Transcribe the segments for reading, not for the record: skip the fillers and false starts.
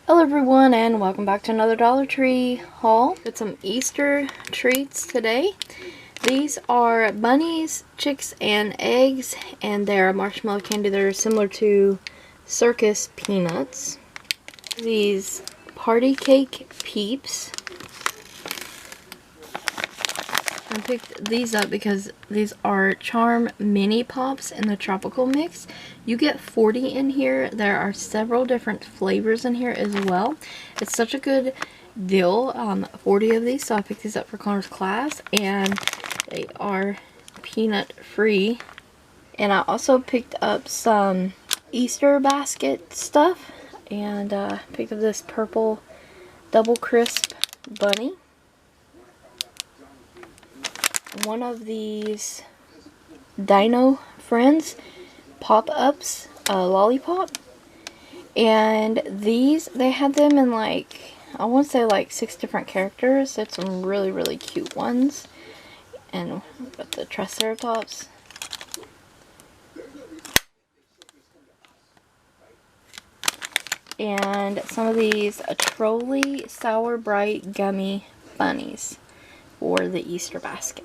Hello everyone, and welcome back to another Dollar Tree haul. Got some Easter treats today. These are bunnies, chicks, and eggs, and they're marshmallow candy. They're similar to circus peanuts. These party cake peeps. I picked these up because these are Charm Mini Pops in the tropical mix. You get 40 in here. There are several different flavors in here as well. It's such a good deal. 40 of these, so I picked these up for Connor's class, and they are peanut free. And I also picked up some Easter basket stuff, and picked up this purple double crisp bunny. One of these Dino Friends pop-ups, lollipop, and these, they had them in like, I want to say like 6 different characters. It's some really cute ones, and got the Triceratops. And some of these Trolley Sour Bright Gummy Bunnies for the Easter basket.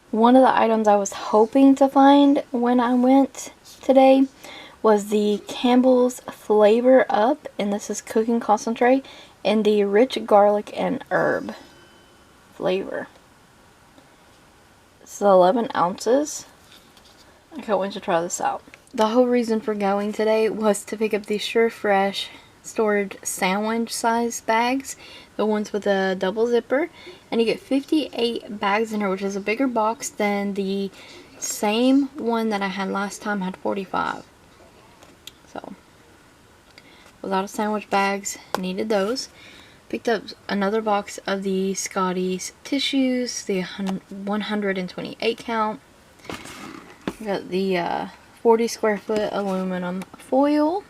One of the items I was hoping to find when I went today was the Campbell's Flavor Up, and this is cooking concentrate in the rich garlic and herb flavor. This is 11 ounces. I can't wait to try this out. The whole reason for going today was to pick up these Sure Fresh storage sandwich size bags, the ones with a double zipper, and you get 58 bags in here, which is a bigger box than the same one that I had last time had 45. So was out of sandwich bags, needed those. Picked up another box of the Scotty's tissues, the 128 count. Got the 40 square foot aluminum foil.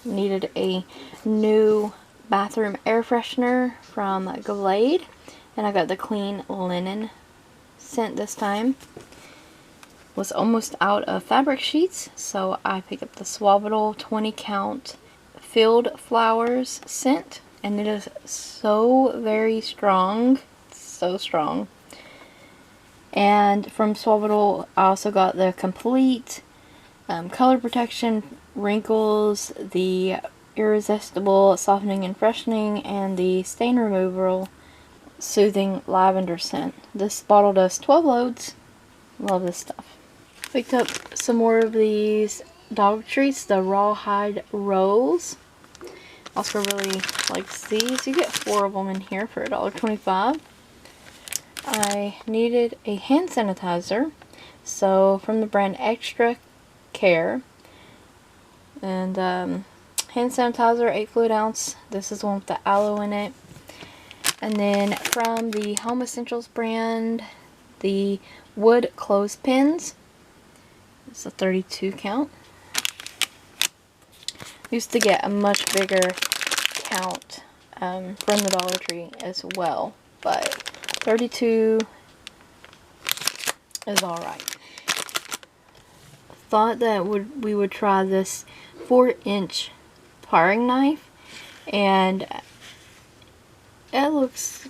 Needed a new bathroom air freshener from Glade, and I got the Clean Linen scent this time. Was almost out of fabric sheets, so I picked up the Swabital 20 count Filled Flowers scent, and it is so very strong, so strong. And from Swabital I also got the complete color protection, wrinkles, the irresistible softening and freshening, and the stain removal soothing lavender scent. This bottle does 12 loads. Love this stuff. Picked up some more of these dog treats, the rawhide rolls. Oscar really likes these. You get 4 of them in here for $1.25. I needed a hand sanitizer, so from the brand Extra Care, and hand sanitizer, 8 fluid ounce. This is the one with the aloe in it. And then from the Home Essentials brand, the wood clothespins. It's a 32 count. Used to get a much bigger count from the Dollar Tree as well, but 32 is alright. Thought that we would try this 4-inch paring knife, and it looks,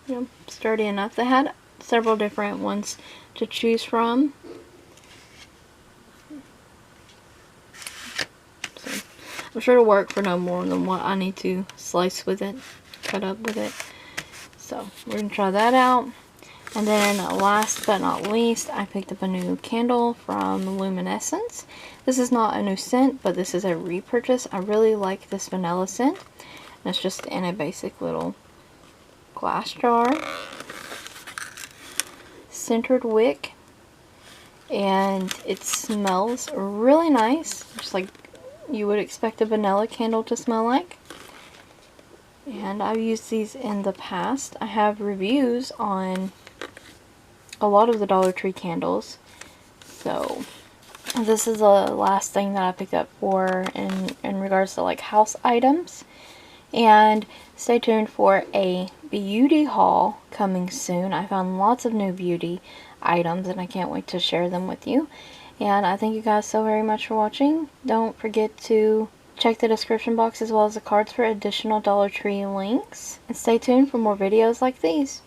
you know, sturdy enough. They had several different ones to choose from. So I'm sure it'll work for no more than what I need to slice with it, cut up with it. So we're gonna try that out. And then last but not least, I picked up a new candle from Luminescence. This is not a new scent, but this is a repurchase. I really like this vanilla scent. And it's just in a basic little glass jar. Centered wick. And it smells really nice, just like you would expect a vanilla candle to smell like. And I've used these in the past. I have reviews on a lot of the Dollar Tree candles, so this is the last thing that I picked up for in regards to like house items. And stay tuned for a beauty haul coming soon. I found lots of new beauty items, and I can't wait to share them with you. And I thank you guys so very much for watching. Don't forget to check the description box as well as the cards for additional Dollar Tree links. And stay tuned for more videos like these.